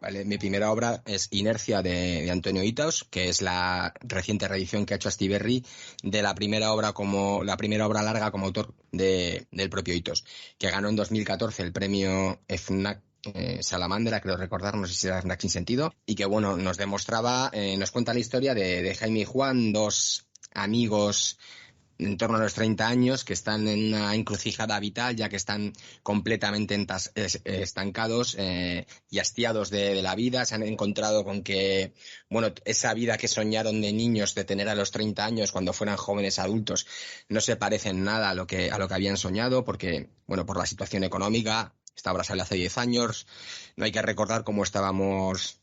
Vale, mi primera obra es Inercia de Antonio Itaos, que es la reciente reedición que ha hecho Astiberri de la primera obra larga como autor del propio Itaos, que ganó en 2014 el premio FNAC Salamandra, creo recordar, no sé si era FNAC sin sentido, y que bueno, nos cuenta la historia de Jaime y Juan, dos amigos en torno a los 30 años, que están en una encrucijada vital, ya que están completamente estancados y hastiados de la vida. Se han encontrado con que, bueno, esa vida que soñaron de niños de tener a los 30 años cuando fueran jóvenes adultos no se parece en nada a lo que habían soñado, porque, bueno, por la situación económica. Esta obra sale hace 10 años. No hay que recordar cómo estábamos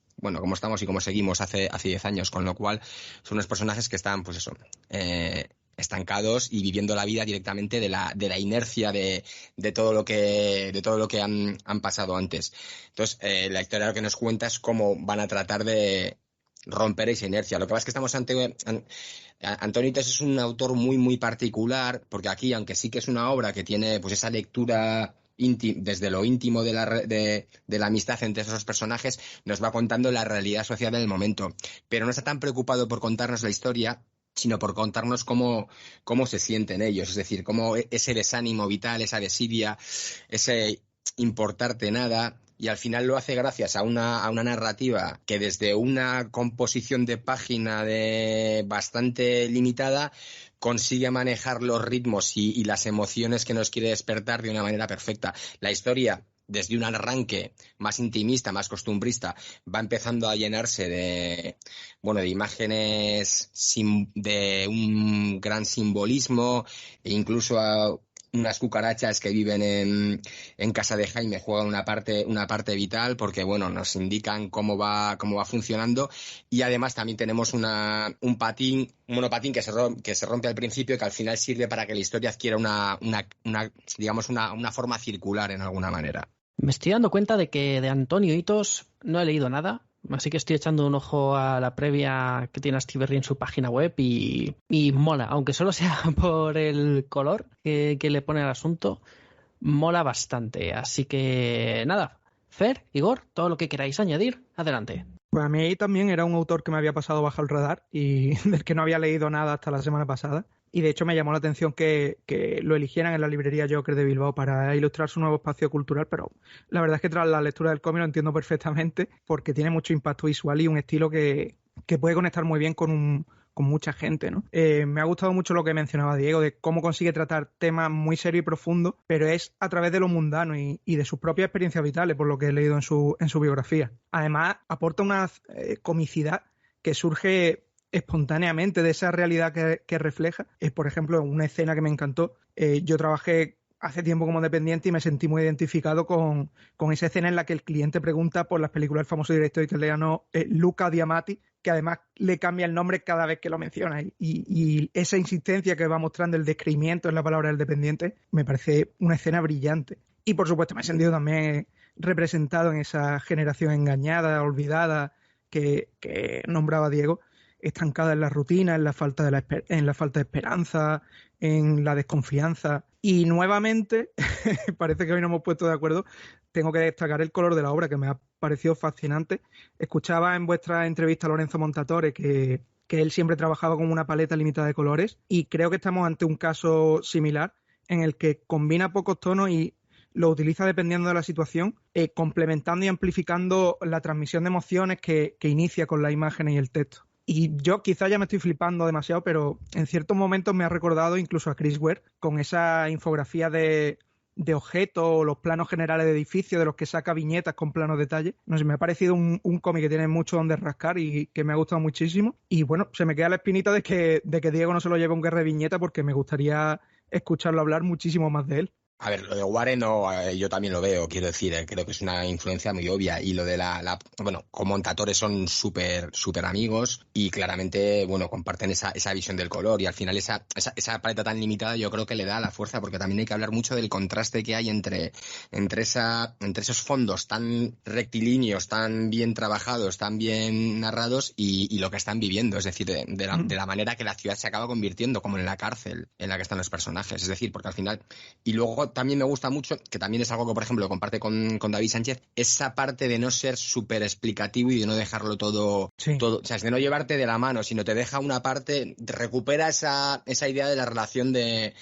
y cómo seguimos hace 10 años, con lo cual son unos personajes que están, pues eso, estancados y viviendo la vida directamente de la inercia de todo lo que han pasado antes. Entonces, la historia lo que nos cuenta es cómo van a tratar de romper esa inercia. Lo que pasa es que estamos Antonio Itaos es un autor muy, muy particular, porque aquí, aunque sí que es una obra que tiene pues esa lectura desde lo íntimo de la amistad entre esos personajes, nos va contando la realidad social del momento. Pero no está tan preocupado por contarnos la historia, sino por contarnos cómo se sienten ellos. Es decir, cómo ese desánimo vital, esa desidia, ese importarte nada. Y al final lo hace gracias a una narrativa que desde una composición de página bastante limitada consigue manejar los ritmos y las emociones que nos quiere despertar de una manera perfecta. La historia, desde un arranque más intimista, más costumbrista, va empezando a llenarse de imágenes de un gran simbolismo, e incluso a unas cucarachas que viven en casa de Jaime juegan una parte vital, porque bueno, nos indican cómo va funcionando. Y además también tenemos un monopatín que se rompe al principio, que al final sirve para que la historia adquiera una forma circular en alguna manera. Me estoy dando cuenta de que de Antonio Itaos no he leído nada, así que estoy echando un ojo a la previa que tiene Astiberri en su página web y mola, aunque solo sea por el color que le pone al asunto, mola bastante. Así que nada, Fer, Igor, todo lo que queráis añadir, adelante. Pues a mí también era un autor que me había pasado bajo el radar y del que no había leído nada hasta la semana pasada. Y de hecho me llamó la atención que lo eligieran en la librería Joker de Bilbao para ilustrar su nuevo espacio cultural, pero la verdad es que tras la lectura del cómic lo entiendo perfectamente, porque tiene mucho impacto visual y un estilo que puede conectar muy bien con mucha gente, ¿no? Me ha gustado mucho lo que mencionaba Diego, de cómo consigue tratar temas muy serios y profundos, pero es a través de lo mundano y de sus propias experiencias vitales, por lo que he leído en su biografía. Además, aporta una comicidad que surge espontáneamente de esa realidad que refleja. Por ejemplo, una escena que me encantó. Yo trabajé hace tiempo como dependiente y me sentí muy identificado con esa escena en la que el cliente pregunta por las películas del famoso director italiano Luca Diamati, que además le cambia el nombre cada vez que lo menciona. Y esa insistencia que va mostrando, el descreimiento en la palabra del dependiente, me parece una escena brillante. Y por supuesto me he sentido también representado en esa generación engañada, olvidada, que nombraba Diego, estancada en la rutina, en la falta de esperanza, en la desconfianza. Y nuevamente, parece que hoy no hemos puesto de acuerdo, tengo que destacar el color de la obra, que me ha parecido fascinante. Escuchaba en vuestra entrevista a Lorenzo Montatore que él siempre trabajaba con una paleta limitada de colores, y creo que estamos ante un caso similar en el que combina pocos tonos y lo utiliza dependiendo de la situación, complementando y amplificando la transmisión de emociones que inicia con las imágenes y el texto. Y yo quizá ya me estoy flipando demasiado, pero en ciertos momentos me ha recordado incluso a Chris Ware, con esa infografía de objetos o los planos generales de edificios de los que saca viñetas con planos detalles. No sé, me ha parecido un cómic que tiene mucho donde rascar y que me ha gustado muchísimo. Y bueno, se me queda la espinita de que Diego no se lo lleve un guerra de viñeta, porque me gustaría escucharlo hablar muchísimo más de él. A ver, lo de Warren yo también lo veo, quiero decir, creo que es una influencia muy obvia, y lo de con Montatore son súper amigos y claramente, comparten esa visión del color, y al final esa paleta tan limitada yo creo que le da la fuerza, porque también hay que hablar mucho del contraste que hay entre esos fondos tan rectilíneos, tan bien trabajados, tan bien narrados y lo que están viviendo, es decir, de la manera que la ciudad se acaba convirtiendo como en la cárcel en la que están los personajes, es decir, porque al final, y luego también me gusta mucho, que también es algo que, por ejemplo, comparte con David Sánchez, esa parte de no ser súper explicativo y de no dejarlo todo, o sea, es de no llevarte de la mano, sino te deja una parte, recupera esa idea de la relación de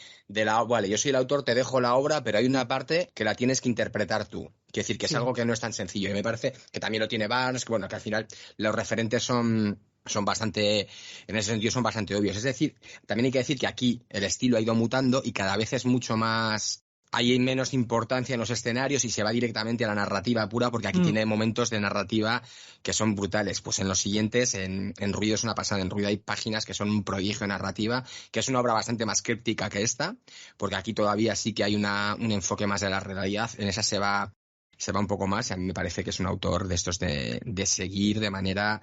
vale, yo soy el autor, te dejo la obra, pero hay una parte que la tienes que interpretar tú. Quiero decir, que es algo que no es tan sencillo. Y me parece que también lo tiene Barnes, que bueno, que al final los referentes son bastante, en ese sentido son bastante obvios. Es decir, también hay que decir que aquí el estilo ha ido mutando y cada vez es mucho más, hay menos importancia en los escenarios y se va directamente a la narrativa pura, porque aquí tiene momentos de narrativa que son brutales. Pues en los siguientes, en Ruido es una pasada. En Ruido hay páginas que son un prodigio de narrativa, que es una obra bastante más críptica que esta, porque aquí todavía sí que hay un enfoque más de la realidad. En esa se va un poco más, y a mí me parece que es un autor de estos de seguir de manera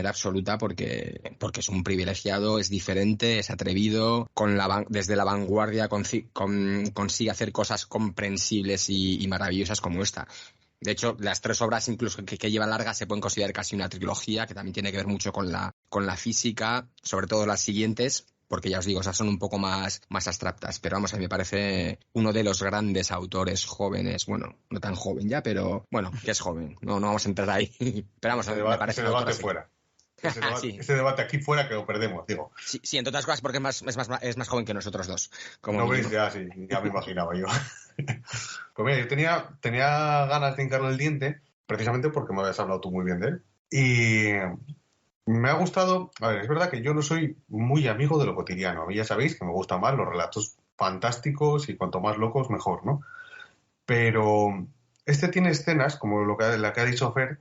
absoluta, porque es un privilegiado, es diferente, es atrevido, desde la vanguardia consigue hacer cosas comprensibles y maravillosas como esta. De hecho, las 3 obras incluso que lleva largas se pueden considerar casi una trilogía, que también tiene que ver mucho con la física, sobre todo las siguientes, porque ya os digo, esas son un poco más abstractas, pero vamos, a mí me parece uno de los grandes autores jóvenes, bueno, no tan joven ya, pero bueno, que es joven, no vamos a entrar ahí, pero vamos, me parece ese debate fuera. Sí. Ese debate aquí fuera que lo perdemos, digo. Sí, entre otras cosas porque es más joven que nosotros dos. No veis, ya me imaginaba yo. Pues mira, yo tenía ganas de hincarle el diente, precisamente porque me habías hablado tú muy bien de él. Y me ha gustado, a ver, es verdad que yo no soy muy amigo de lo cotidiano. A mí ya sabéis que me gustan más los relatos fantásticos y cuanto más locos mejor, ¿no? Pero este tiene escenas, como la que ha dicho Fer,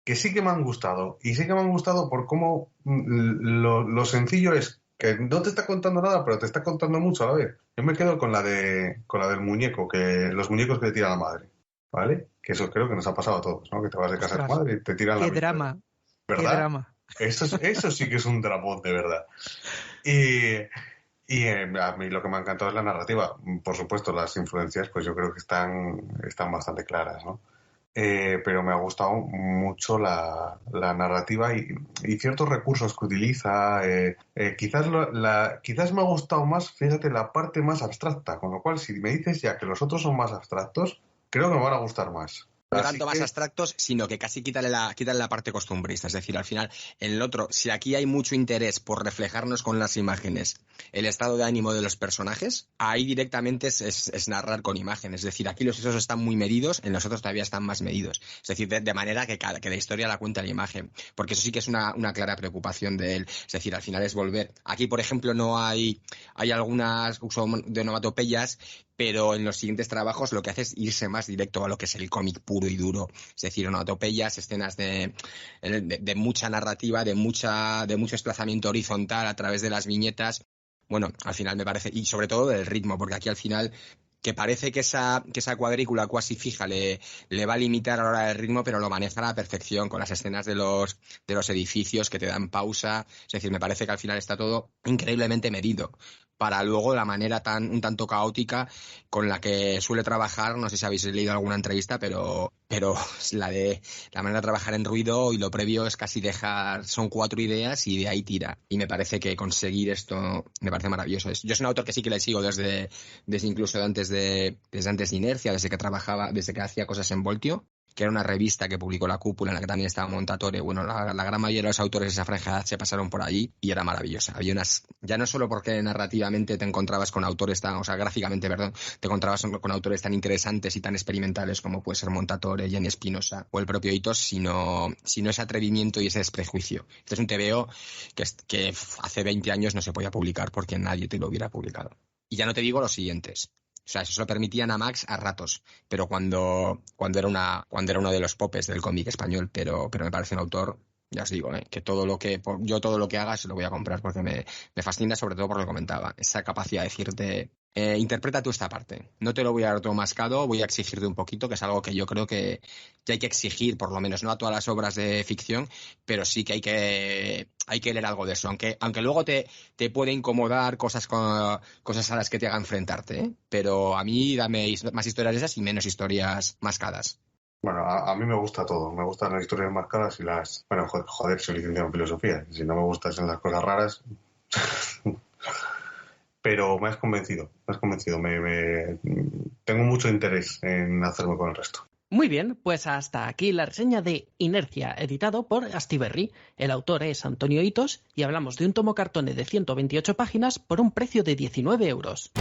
que sí que me han gustado. Y sí que me han gustado por cómo lo sencillo es que no te está contando nada, pero te está contando mucho a la vez. Yo me quedo con la del muñeco, los muñecos que le tira la madre, ¿vale? Que eso creo que nos ha pasado a todos, ¿no? Que te vas de casa de tu madre y te tiran la ¡Qué drama! ¿Verdad? ¡Qué drama! Eso sí que es un dramón, de verdad. Y a mí lo que me ha encantado es la narrativa. Por supuesto, las influencias, pues yo creo que están bastante claras, ¿no? Pero me ha gustado mucho la narrativa y ciertos recursos que utiliza. Quizás me ha gustado más, fíjate, la parte más abstracta, con lo cual si me dices ya que los otros son más abstractos, creo que me van a gustar más. No tanto más abstractos, sino que casi quítale la parte costumbrista. Es decir, al final, en el otro, si aquí hay mucho interés por reflejarnos con las imágenes el estado de ánimo de los personajes, ahí directamente es narrar con imágenes. Es decir, aquí los esos están muy medidos, en los otros todavía están más medidos. Es decir, de manera que la historia la cuenta la imagen. Porque eso sí que es una clara preocupación de él. Es decir, al final es volver. Aquí, por ejemplo, no hay algunas uso de onomatopeyas, pero en los siguientes trabajos lo que hace es irse más directo a lo que es el cómic puro y duro. Es decir, onomatopeyas, escenas de mucha narrativa, de mucho desplazamiento horizontal a través de las viñetas. Bueno, al final me parece, y sobre todo del ritmo, porque aquí al final que parece que esa cuadrícula cuasi fija le va a limitar a la hora del ritmo, pero lo maneja a la perfección con las escenas de los edificios que te dan pausa. Es decir, me parece que al final está todo increíblemente medido para luego la manera un tanto caótica con la que suele trabajar. No sé si habéis leído alguna entrevista, pero la manera de trabajar en Ruido y lo previo es casi son 4 ideas y de ahí tira. Y me parece que conseguir esto me parece maravilloso. Yo soy un autor que sí que le sigo desde incluso antes de Inercia, desde que hacía cosas en Voltio, que era una revista que publicó La Cúpula, en la que también estaba Montatore. Bueno, la gran mayoría de los autores de esa franja de edad se pasaron por allí y era maravillosa. Había ya no solo porque narrativamente te encontrabas con autores gráficamente, perdón, te encontrabas con autores tan interesantes y tan experimentales como puede ser Montatore, Jenny Espinosa o el propio Itos, sino ese atrevimiento y ese desprejuicio. Este es un TVO que hace 20 años no se podía publicar porque nadie te lo hubiera publicado. Y ya no te digo los siguientes. O sea, eso se lo permitían a Max a ratos, pero cuando era uno de los popes del cómic español, pero me parece un autor, ya os digo, que todo lo que haga se lo voy a comprar porque me fascina, sobre todo por lo que comentaba, esa capacidad de decirte, interpreta tú esta parte, no te lo voy a dar todo mascado, voy a exigirte un poquito, que es algo que yo creo que hay que exigir, por lo menos, no a todas las obras de ficción, pero sí que hay que leer algo de eso, aunque luego te puede incomodar cosas a las que te haga enfrentarte, ¿eh? Pero a mí dame más historias esas y menos historias mascadas. Bueno, a mí me gusta todo. Me gustan las historias marcadas y las... Bueno, joder, soy licenciado en filosofía. Si no me gustan las cosas raras... pero me has convencido. Tengo mucho interés en hacerme con el resto. Muy bien, pues hasta aquí la reseña de Inercia, editado por Astiberri. El autor es Antonio Hitos y hablamos de un tomo cartone de 128 páginas por un precio de 19 euros.